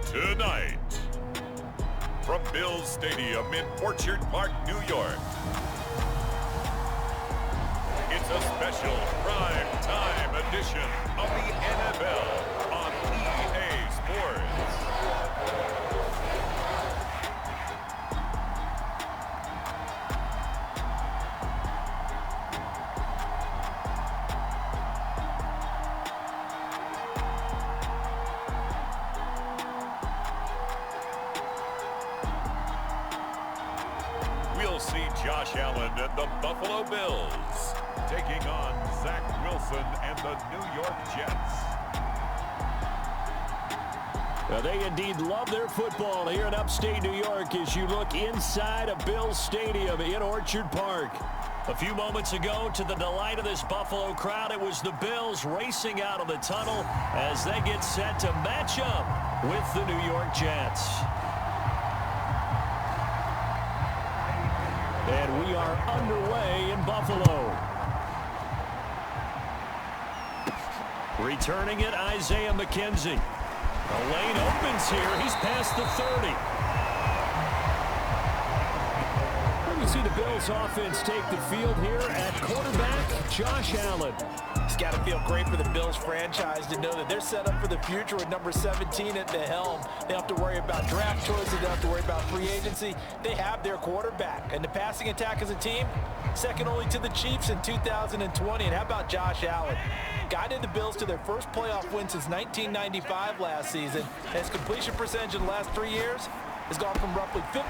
Tonight, from Bills Stadium in Orchard Park, New York, it's a special prime time edition of the NFL on EA Sports. We'll see Josh Allen and the Buffalo Bills taking on Zach Wilson and the New York Jets. Well, they indeed love their football here in upstate New York as you look inside of Bills Stadium in Orchard Park. A few moments ago, to the delight of this Buffalo crowd, it was the Bills racing out of the tunnel as they get set to match up with the New York Jets. And we are underway in Buffalo. Returning it, Isaiah McKenzie. The lane opens here. He's past the 30. We see the Bills offense take the field here at quarterback, Josh Allen. It's got to feel great for the Bills franchise to know that they're set up for the future with number 17 at the helm. They don't have to worry about draft choices. They don't have to worry about free agency. They have their quarterback. And the passing attack as a team, second only to the Chiefs in 2020. And how about Josh Allen? Guided the Bills to their first playoff win since 1995 last season. And his completion percentage in the last 3 years has gone from roughly 53%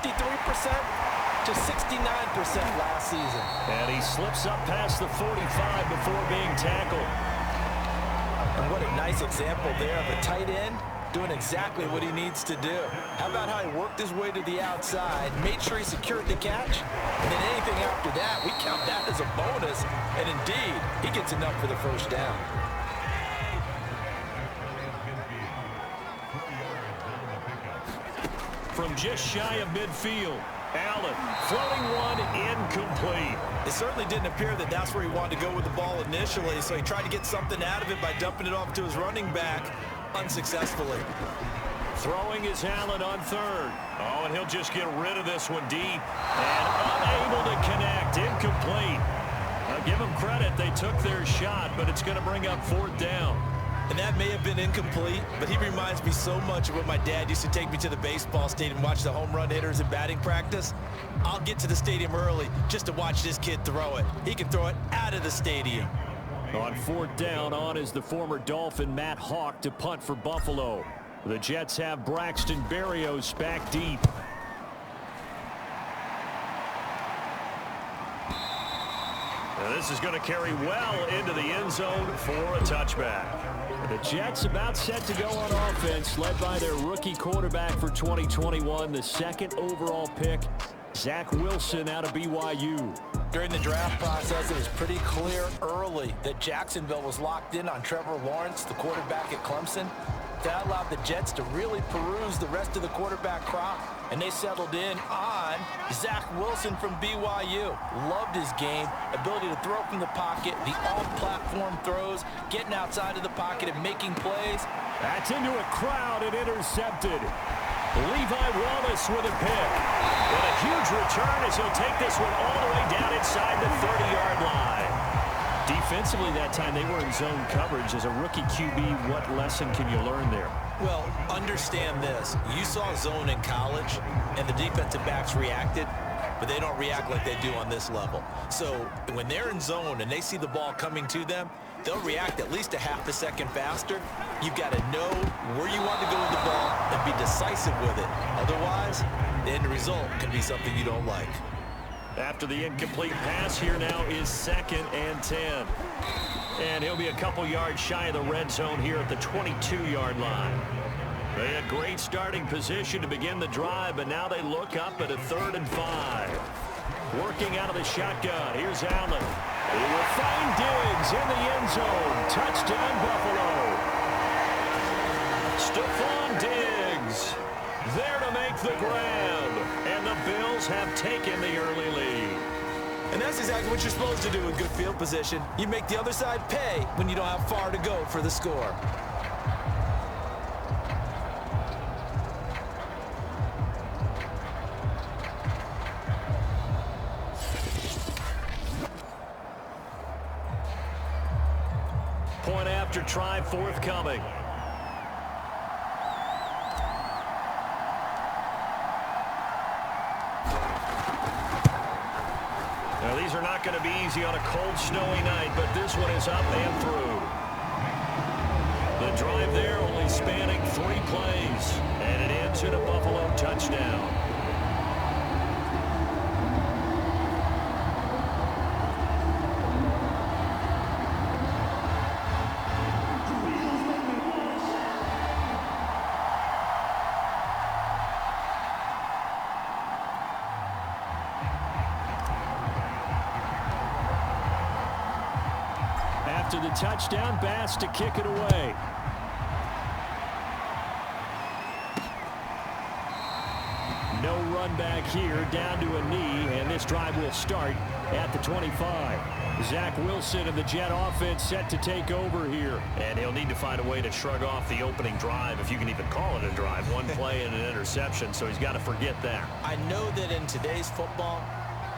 to 69% last season. And he slips up past the 45 before being tackled. And what a nice example there of a tight end doing exactly what he needs to do. How about how he worked his way to the outside, made sure he secured the catch, and then anything after that, we count that as a bonus. And indeed, he gets enough for the first down. From just shy of midfield, Allen throwing one incomplete. It certainly didn't appear that that's where he wanted to go with the ball initially, so he tried to get something out of it by dumping it off to his running back unsuccessfully. Throwing is Allen on third. Oh, and he'll just get rid of this one deep. And unable to connect, incomplete. Now give them credit, they took their shot, but it's going to bring up fourth down. And that may have been incomplete, but he reminds me so much of when my dad used to take me to the baseball stadium and watch the home run hitters in batting practice. I'll get to the stadium early just to watch this kid throw it. He can throw it out of the stadium. On fourth down, on is the former Dolphin Matt Hawk to punt for Buffalo. The Jets have Braxton Berrios back deep. Now this is going to carry well into the end zone for a touchback. The Jets about set to go on offense, led by their rookie quarterback for 2021, the second overall pick, Zach Wilson out of BYU. During the draft process, it was pretty clear early that Jacksonville was locked in on Trevor Lawrence, the quarterback at Clemson. That allowed the Jets to really peruse the rest of the quarterback crop, and they settled in on Zach Wilson from BYU. Loved his game, ability to throw from the pocket, the all-platform throws, getting outside of the pocket and making plays. That's into a crowd and intercepted. Levi Wallace with a pick. And a huge return as he'll take this one all the way down inside the 30-yard line. Defensively that time, they were in zone coverage. As a rookie QB, what lesson can you learn there? Well, understand this. You saw zone in college, and the defensive backs reacted, but they don't react like they do on this level. So when they're in zone and they see the ball coming to them, they'll react at least a half a second faster. You've got to know where you want to go with the ball and be decisive with it. Otherwise, the end result can be something you don't like. After the incomplete pass, here now is 2nd and 10. And he'll be a couple yards shy of the red zone here at the 22-yard line. They had great starting position to begin the drive, but now they look up at a 3rd and 5. Working out of the shotgun, here's Allen. He will find Diggs in the end zone. Touchdown, Buffalo. Stephon Diggs there to make the grab. And the Bills have taken the early lead. And that's exactly what you're supposed to do with good field position. You make the other side pay when you don't have far to go for the score. extra try forthcoming. Now, these are not going to be easy on a cold, snowy night, but this one is up and through. The drive there only spanning 3 plays, and it ends in a Buffalo touchdown. After the touchdown, Bass to kick it away. No run back here, down to a knee, and this drive will start at the 25. Zach Wilson and the Jet offense set to take over here. And he'll need to find a way to shrug off the opening drive, if you can even call it a drive. One play and an interception, so he's got to forget that. I know that in today's football,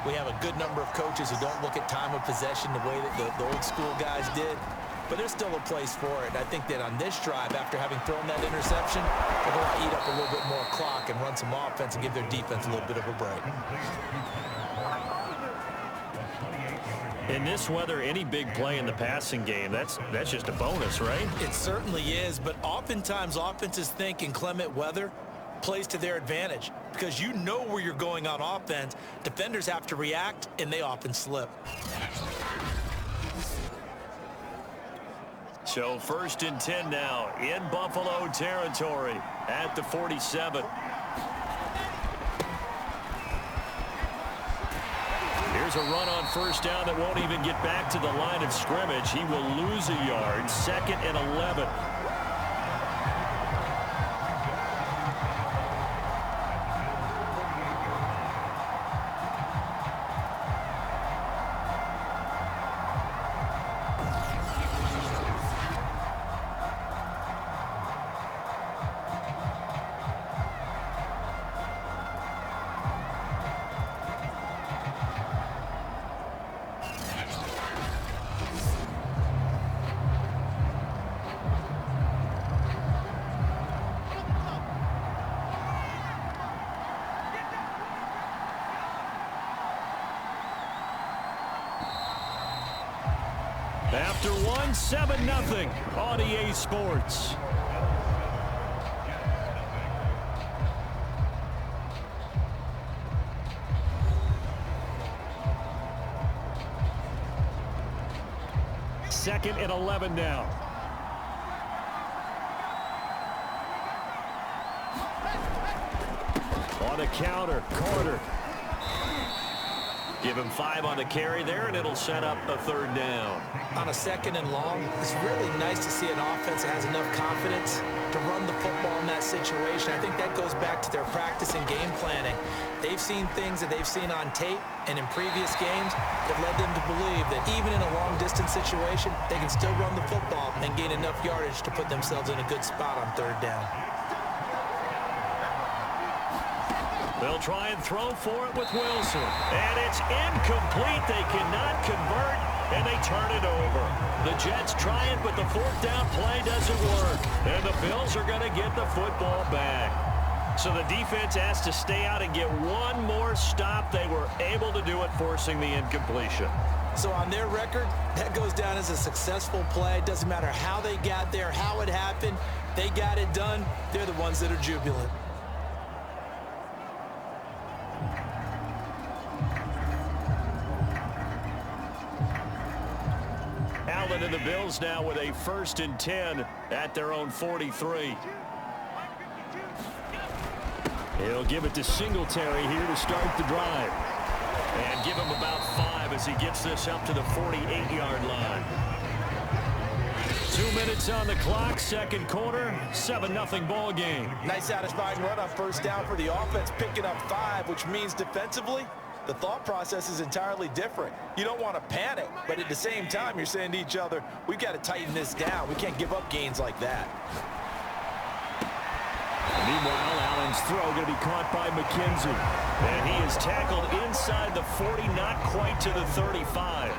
we have a good number of coaches who don't look at time of possession the way that the old school guys did. But there's still a place for it. And I think that on this drive, after having thrown that interception, they're going to eat up a little bit more clock and run some offense and give their defense a little bit of a break. In this weather, any big play in the passing game, that's just a bonus, right? It certainly is, but oftentimes offenses think in clement weather plays to their advantage because you know where you're going on offense. Defenders have to react, and they often slip. So 1st and 10 now in Buffalo territory at the 47. Here's a run on 1st down that won't even get back to the line of scrimmage. He will lose a yard. 2nd and 11. After one, 7-0 on EA Sports. Second and 11 now. On a counter, Carter. Give him 5 on the carry there, and it'll set up a 3rd down. On a 2nd and long, it's really nice to see an offense that has enough confidence to run the football in that situation. I think that goes back to their practice and game planning. They've seen things that they've seen on tape and in previous games that led them to believe that even in a long-distance situation, they can still run the football and gain enough yardage to put themselves in a good spot on 3rd down. They'll try and throw for it with Wilson. And it's incomplete. They cannot convert, and they turn it over. The Jets try it, but the 4th down play doesn't work. And the Bills are going to get the football back. So the defense has to stay out and get one more stop. They were able to do it, forcing the incompletion. So on their record, that goes down as a successful play. It doesn't matter how they got there, how it happened. They got it done. They're the ones that are jubilant. Allen and the Bills now with a 1st and 10 at their own 43. He'll give it to Singletary here to start the drive. And give him about 5 as he gets this up to the 48-yard line. 2 minutes on the clock, 2nd quarter, 7-0 ball game. Nice satisfying run on 1st down for the offense, picking up 5, which means defensively, the thought process is entirely different. You don't want to panic, but at the same time, you're saying to each other, we've got to tighten this down. We can't give up gains like that. Meanwhile, Allen's throw going to be caught by McKenzie. And he is tackled inside the 40, not quite to the 35.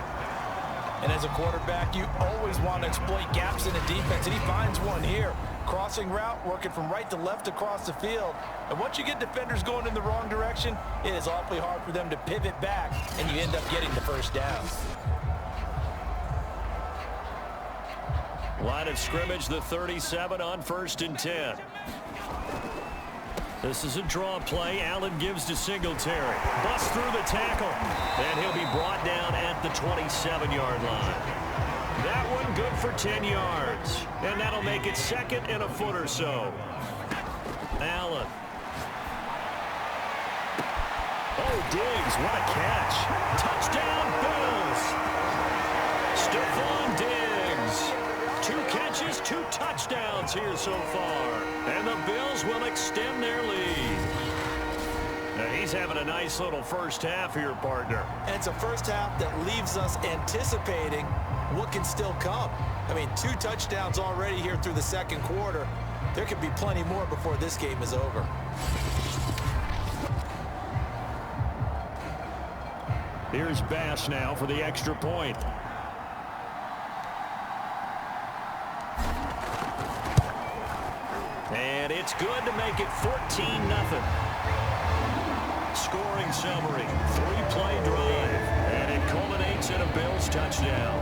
And as a quarterback, you always want to exploit gaps in the defense, and he finds one here. Crossing route, working from right to left across the field. And once you get defenders going in the wrong direction, it is awfully hard for them to pivot back, and you end up getting the first down. Line of scrimmage, the 37 on 1st and 10. This is a draw play. Allen gives to Singletary. Busts through the tackle. And he'll be brought down at the 27-yard line. That one good for 10 yards. And that'll make it 2nd and a foot or so. Allen. Oh, Diggs, what a catch. Touchdown, Bills. Stephon Diggs. 2 catches, 2 touchdowns here so far. And the Bills will extend their lead. Now he's having a nice little first half here, partner. And it's a first half that leaves us anticipating what can still come. I mean, 2 touchdowns already here through the second quarter. There could be plenty more before this game is over. Here's Bass now for the extra point. And it's good to make it 14-0. Scoring summary, 3-play drive, and it culminates in a Bills touchdown.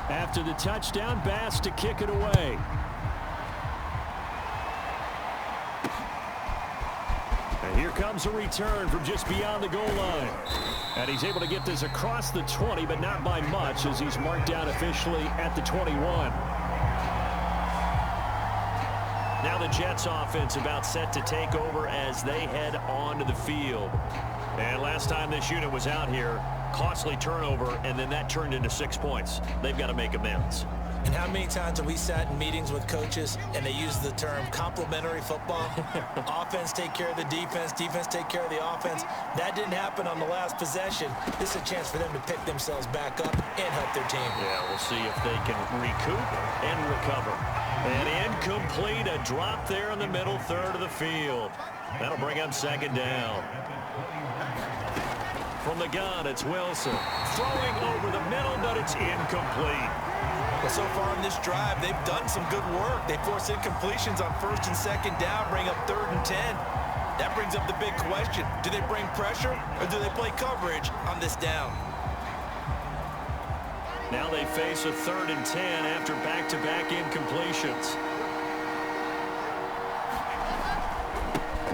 After the touchdown, Bass to kick it away. And here comes a return from just beyond the goal line. And he's able to get this across the 20, but not by much, as he's marked down officially at the 21. Now the Jets offense about set to take over as they head onto the field. And last time this unit was out here, costly turnover, and then that turned into 6 points. They've got to make amends. And how many times have we sat in meetings with coaches and they use the term complementary football? Offense take care of the defense, defense take care of the offense. That didn't happen on the last possession. This is a chance for them to pick themselves back up and help their team. Yeah, we'll see if they can recoup and recover. And incomplete, a drop there in the middle third of the field. That'll bring up 2nd down. From the gun, it's Wilson. Throwing over the middle, but it's incomplete. Well, so far in this drive, they've done some good work. They force incompletions on 1st and 2nd down, bring up 3rd and 10. That brings up the big question. Do they bring pressure or do they play coverage on this down? Now they face a 3rd and 10 after back-to-back incompletions.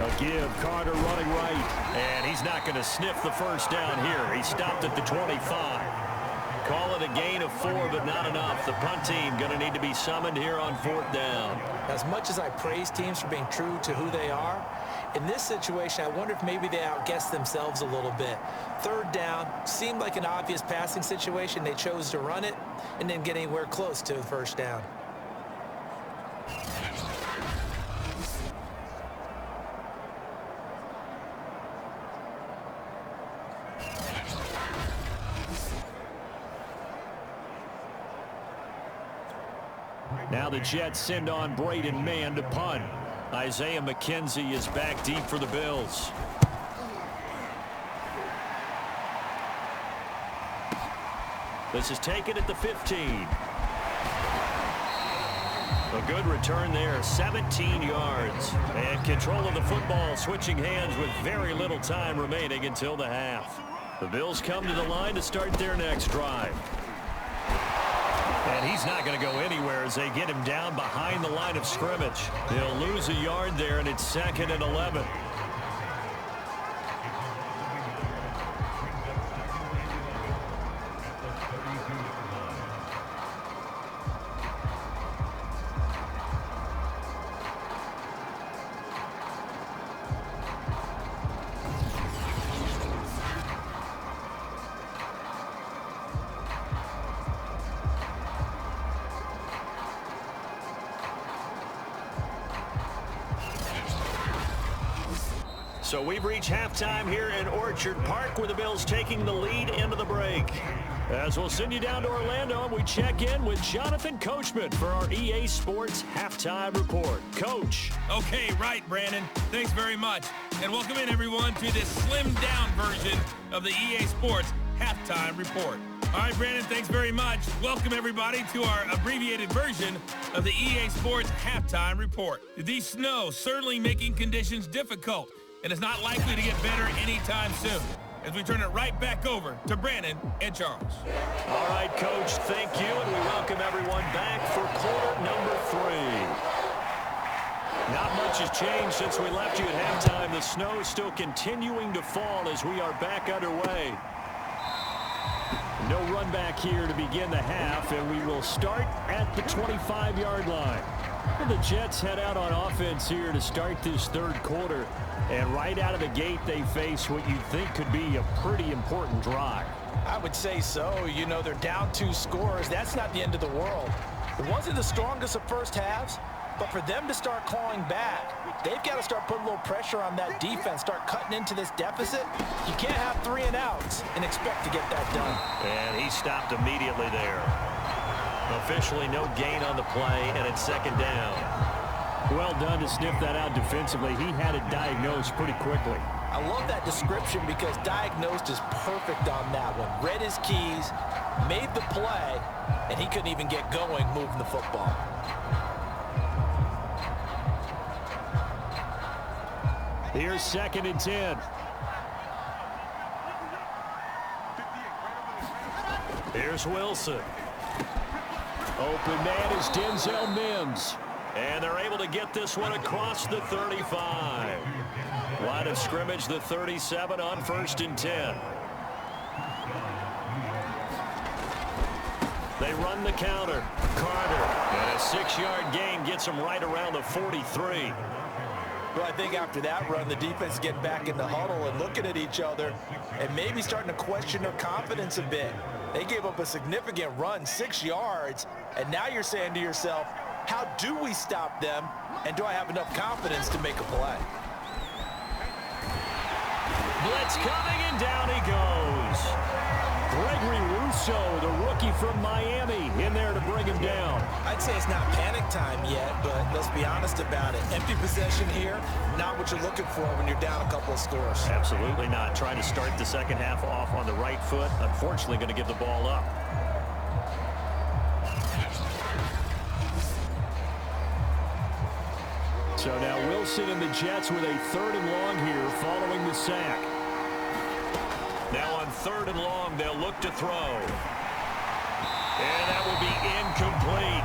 A give, Carter running right, and he's not going to sniff the first down here. He stopped at the 25. Call it a gain of 4, but not enough. The punt team going to need to be summoned here on 4th down. As much as I praise teams for being true to who they are, in this situation, I wonder if maybe they outguessed themselves a little bit. 3rd down seemed like an obvious passing situation. They chose to run it and didn't get anywhere close to the first down. Now the Jets send on Braden Mann to punt. Isaiah McKenzie is back deep for the Bills. This is taken at the 15. A good return there, 17 yards. And control of the football, switching hands with very little time remaining until the half. The Bills come to the line to start their next drive. And he's not going to go anywhere as they get him down behind the line of scrimmage. He'll lose a yard there, and it's 2nd and 11. So we've reached halftime here in Orchard Park, where the Bills taking the lead into the break. As we'll send you down to Orlando, and we check in with Jonathan Coachman for our EA Sports Halftime Report. Coach. Okay, right, Brandon. Thanks very much. And welcome in, everyone, to this slimmed-down version of the EA Sports Halftime Report. All right, Brandon, thanks very much. Welcome, everybody, to our abbreviated version of the EA Sports Halftime Report. The snow certainly making conditions difficult, and it's not likely to get better anytime soon. As we turn it right back over to Brandon and Charles. All right, Coach, thank you, and we welcome everyone back for quarter number 3. Not much has changed since we left you at halftime. The snow is still continuing to fall as we are back underway. No run back here to begin the half, and we will start at the 25-yard line. And the Jets head out on offense here to start this third quarter. And right out of the gate, they face what you'd think could be a pretty important drive. I would say so. You know, they're down 2 scores. That's not the end of the world. It wasn't the strongest of first halves, but for them to start clawing back, they've got to start putting a little pressure on that defense, start cutting into this deficit. You can't have 3 and outs and expect to get that done. And he stopped immediately there. Officially no gain on the play, and it's second down. Well done to sniff that out defensively. He had it diagnosed pretty quickly. I love that description because diagnosed is perfect on that one. Read his keys, made the play, and he couldn't even get going moving the football. Here's 2nd and 10. Here's Wilson. Open man is Denzel Mims. And they're able to get this one across the 35. Line of scrimmage, the 37 on 1st and 10. They run the counter. Carter, and a 6-yard gain gets them right around the 43. Well, I think after that run, the defense is getting back in the huddle and looking at each other and maybe starting to question their confidence a bit. They gave up a significant run, 6 yards, and now you're saying to yourself, how do we stop them, and do I have enough confidence to make a play? Blitz coming, and down he goes. Gregory Rousseau, the rookie from Miami, in there to bring him down. I'd say it's not panic time yet, but let's be honest about it. Empty possession here, not what you're looking for when you're down a couple of scores. Absolutely not. Trying to start the second half off on the right foot. Unfortunately, going to give the ball up. So now Wilson and the Jets with a 3rd and long here following the sack. Now on 3rd and long, they'll look to throw. And that will be incomplete.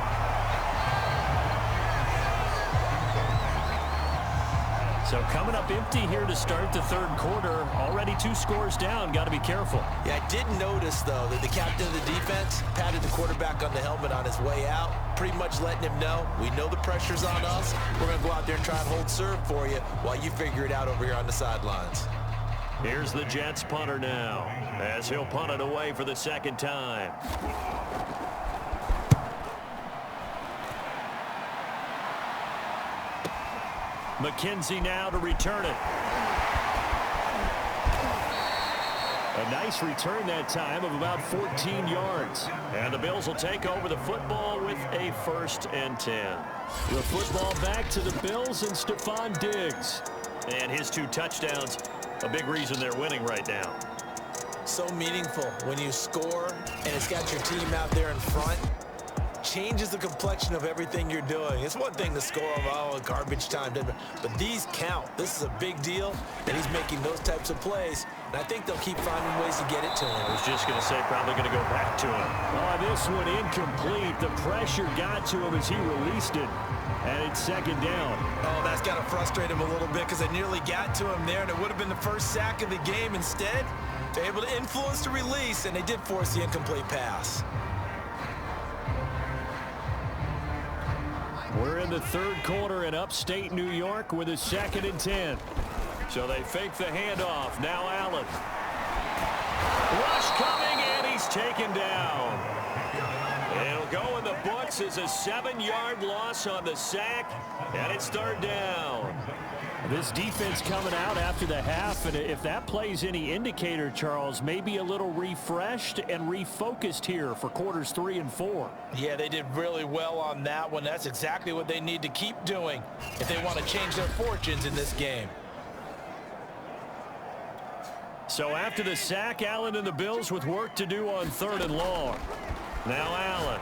So coming up empty here to start the third quarter. Already 2 scores down. Got to be careful. Yeah, I did notice, though, that the captain of the defense patted the quarterback on the helmet on his way out, pretty much letting him know, we know the pressure's on us. We're going to go out there and try and hold serve for you while you figure it out over here on the sidelines. Here's the Jets punter now, as he'll punt it away for the 2nd time. McKenzie now to return it. A nice return that time of about 14 yards. And the Bills will take over the football with a 1st and 10. The football back to the Bills and Stephon Diggs. And his 2 touchdowns, a big reason they're winning right now. So meaningful when you score and it's got your team out there in front. Changes the complexion of everything you're doing. It's one thing to score a garbage time, but these count. This is a big deal, and he's making those types of plays, and I think they'll keep finding ways to get it to him. I was just going to say probably going to go back to him. Oh, this one incomplete. The pressure got to him as he released it, and it's 2nd down. Oh, that's got to frustrate him a little bit because they nearly got to him there, and it would have been the first sack of the game. Instead, they're able to influence the release, and they did force the incomplete pass. We're in the third quarter in upstate New York with a 2nd and 10. So they fake the handoff. Now Allen. Rush coming, and he's taken down. It'll go in the books as a 7-yard loss on the sack, and it's 3rd down. This defense coming out after the half, and if that plays any indicator, Charles, maybe a little refreshed and refocused here for quarters 3 and 4. Yeah, they did really well on that one. That's exactly what they need to keep doing if they want to change their fortunes in this game. So after the sack, Allen and the Bills with work to do on 3rd and long. Now Allen.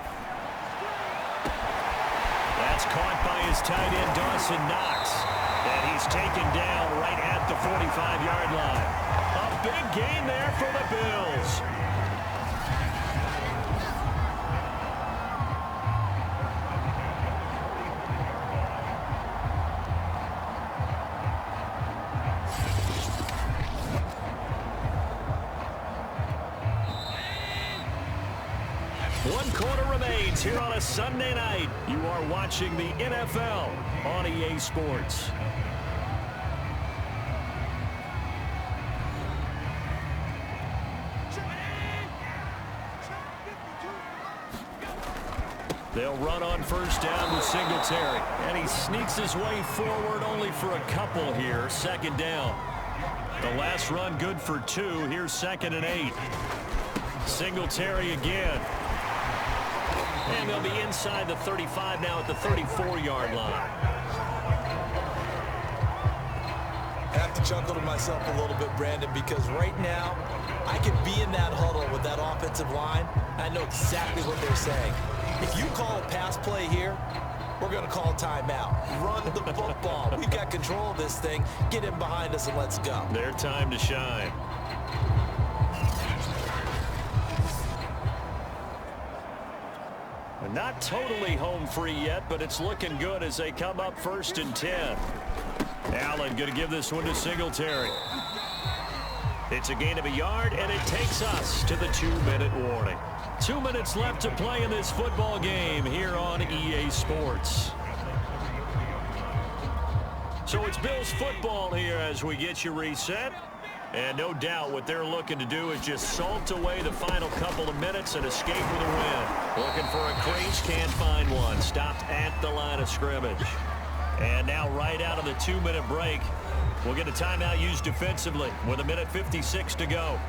That's caught by his tight end, Dawson Knox. And he's taken down right at the 45-yard line. A big gain there for the Bills. One quarter remains here on a Sunday night. You are watching the NFL on EA Sports. They'll run on 1st down with Singletary. And he sneaks his way forward only for a couple here. 2nd down. The last run good for 2. Here's 2nd and 8. Singletary again. And they'll be inside the 35 now at the 34-yard line. I have to chuckle to myself a little bit, Brandon, because right now I could be in that huddle with that offensive line. I know exactly what they're saying. If you call a pass play here, we're going to call timeout. Run the football. We've got control of this thing. Get in behind us and let's go. Their time to shine. Not totally home free yet, but it's looking good as they come up 1st and 10. Allen going to give this one to Singletary. It's a gain of a yard, and it takes us to the 2-minute warning. 2 minutes left to play in this football game here on EA Sports. So it's Bills football here as we get you reset. And no doubt what they're looking to do is just salt away the final couple of minutes and escape with a win. Looking for a crease, can't find one. Stopped at the line of scrimmage. And now right out of the 2-minute break, we'll get a timeout used defensively with 1:56 to go.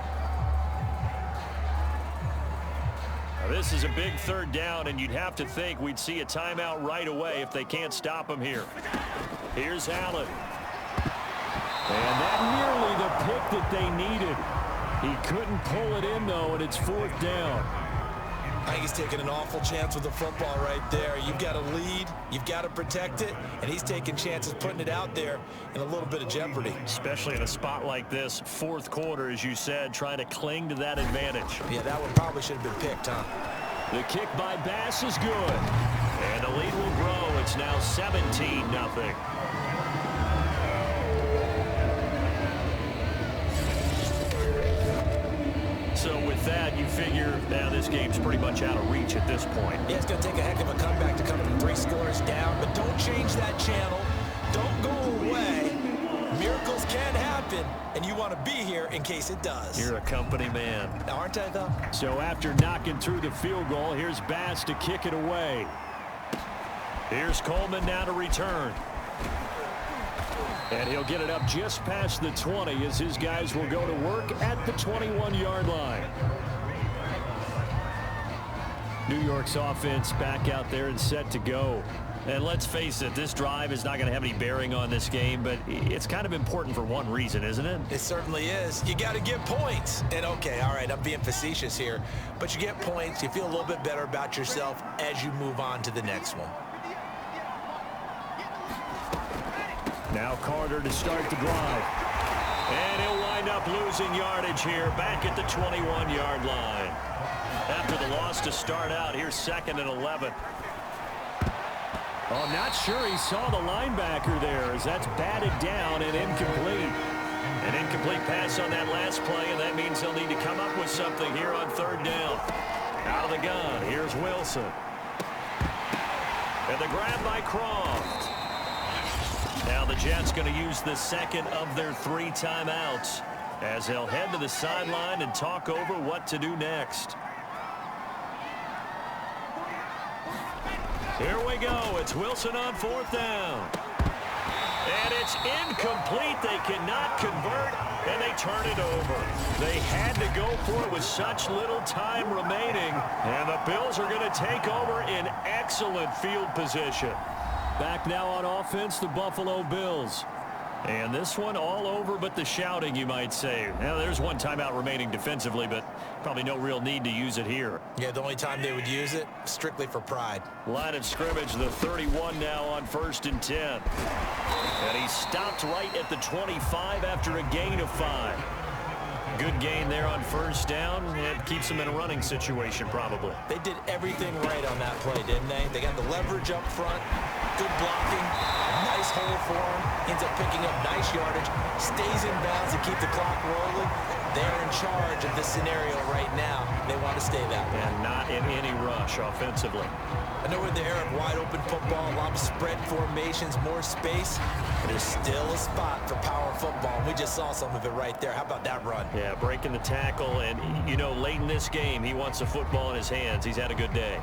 Now this is a big 3rd down, and you'd have to think we'd see a timeout right away if they can't stop him here. Here's Allen. And that nearly the pick that they needed. He couldn't pull it in, though, and it's 4th down. I think he's taking an awful chance with the football right there. You've got to lead, you've got to protect it, and he's taking chances putting it out there in a little bit of jeopardy. Especially in a spot like this, 4th quarter, as you said, trying to cling to that advantage. Yeah, that one probably should have been picked, huh? The kick by Bass is good. And the lead will grow. It's now 17-0. So with that, you figure now this game's pretty much out of reach at this point. Yeah, it's going to take a heck of a comeback to come from 3 scores down, but don't change that channel. Don't go away. Miracles can happen, and you want to be here in case it does. You're a company man. Aren't I, though? So after knocking through the field goal, here's Bass to kick it away. Here's Coleman now to return. And he'll get it up just past the 20 as his guys will go to work at the 21-yard line. New York's offense back out there and set to go. And let's face it, this drive is not going to have any bearing on this game, but it's kind of important for one reason, isn't it? It certainly is. You got to get points. And okay, all right, I'm being facetious here, but you get points, you feel a little bit better about yourself as you move on to the next one. Now Carter to start the drive. And he'll wind up losing yardage here back at the 21-yard line. After the loss to start out, here's 2nd and 11. Oh, I'm not sure he saw the linebacker there as that's batted down and incomplete. An incomplete pass on that last play, and that means they'll need to come up with something here on 3rd down. Out of the gun, here's Wilson. And the grab by Croft. Now the Jets going to use the 2nd of their 3 timeouts as they'll head to the sideline and talk over what to do next. Here we go. It's Wilson on 4th down. And It's incomplete. They cannot convert, and they turn it over. They had to go for it with such little time remaining, and the Bills are going to take over in excellent field position. Back now on offense, the Buffalo Bills. And this one all over but the shouting, you might say. Now, there's one timeout remaining defensively, but probably no real need to use it here. Yeah, the only time they would use it, strictly for pride. Line of scrimmage, the 31 now on 1st and 10. And he stopped right at the 25 after a gain of 5. Good gain there on 1st down. It keeps them in a running situation, probably. They did everything right on that play, didn't they? They got the leverage up front, good blocking, nice hole for him. Ends up picking up nice yardage, stays in bounds to keep the clock rolling. They're in charge of this scenario right now. They want to stay that way. And not in any rush offensively. I know we're in the era of wide-open football, a lot of spread formations, more space, but there's still a spot for power football. We just saw some of it right there. How about that run? Yeah, breaking the tackle, and, you know, late in this game, he wants the football in his hands. He's had a good day.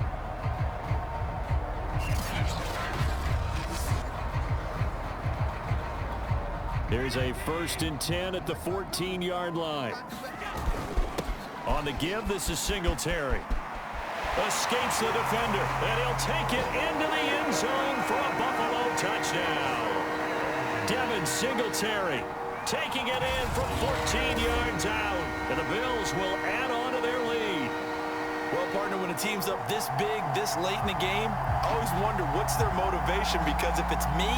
There's a 1st and 10 at the 14-yard line. On the give, this is Singletary. Escapes the defender, and he'll take it into the end zone for a Buffalo touchdown. Devin Singletary taking it in from 14 yards out, and the Bills will add on to their lead. Well, partner, when a team's up this big, this late in the game, I always wonder what's their motivation, because if it's me,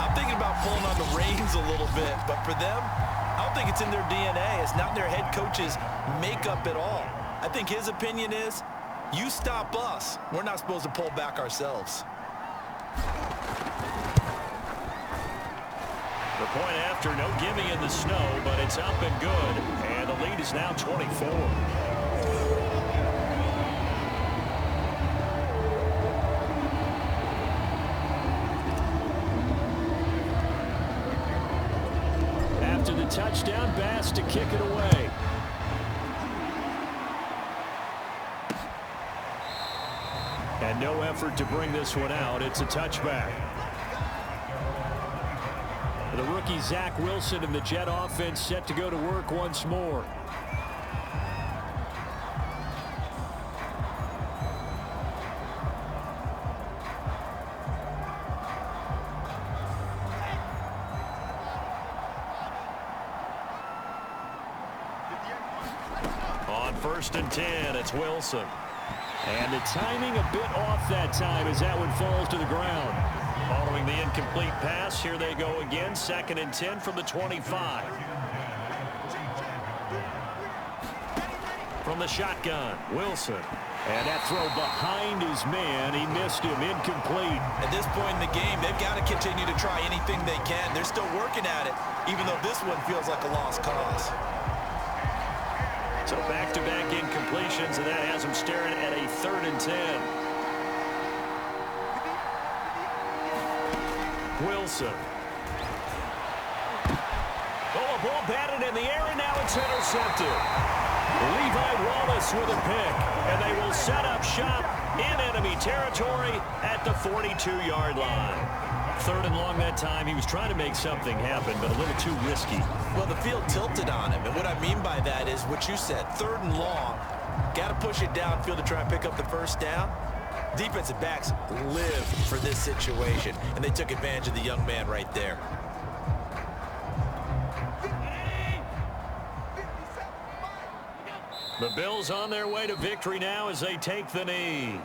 I'm thinking about pulling on the reins a little bit, but for them, I don't think it's in their DNA. It's not in their head coach's makeup at all. I think his opinion is, you stop us, we're not supposed to pull back ourselves. The point after, no gimme in the snow, but it's up and good, and the lead is now 24. After the touchdown, Bass to kick it away. And no effort to bring this one out. It's a touchback. The rookie Zach Wilson and the Jet offense set to go to work once more. On 1st and 10, it's Wilson. And the timing a bit off that time as that one falls to the ground. Following the incomplete pass, here they go again. 2nd and 10 from the 25. From the shotgun, Wilson. And that throw behind his man. He missed him. Incomplete. At this point in the game, they've got to continue to try anything they can. They're still working at it, even though this one feels like a lost cause. So back-to-back incompletions, and that has them staring at a 3rd and 10. Wilson. Oh, a ball batted in the air, and now it's intercepted. Levi Wallace with a pick, and they will set up shop in enemy territory at the 42-yard line. 3rd and long that time. He was trying to make something happen, but a little too risky. Well, the field tilted on him, and what I mean by that is what you said, 3rd and long. Got to push it downfield to try and pick up the 1st down. Defensive backs live for this situation, and they took advantage of the young man right there. The Bills on their way to victory now as they take the knee.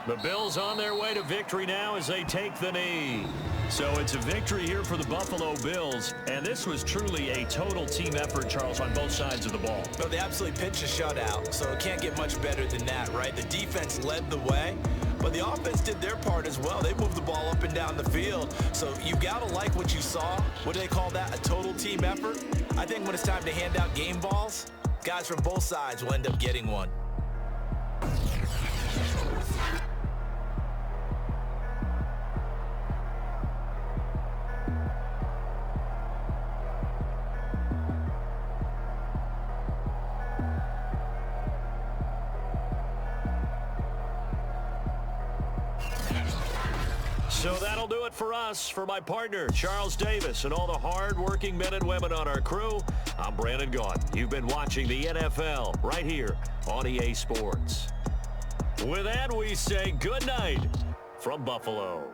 The Bills on their way to victory now as they take the knee. So it's a victory here for the Buffalo Bills, and this was truly a total team effort, Charles, on both sides of the ball. Well, they absolutely pitched a shutout, so it can't get much better than that, right? The defense led the way, but the offense did their part as well. They moved the ball up and down the field, so you got to like what you saw. What do they call that? A total team effort? I think when it's time to hand out game balls, guys from both sides will end up getting one. So that'll do it for us. For my partner, Charles Davis, and all the hard-working men and women on our crew, I'm Brandon Gaudin. You've been watching the NFL right here on EA Sports. With that, we say good night from Buffalo.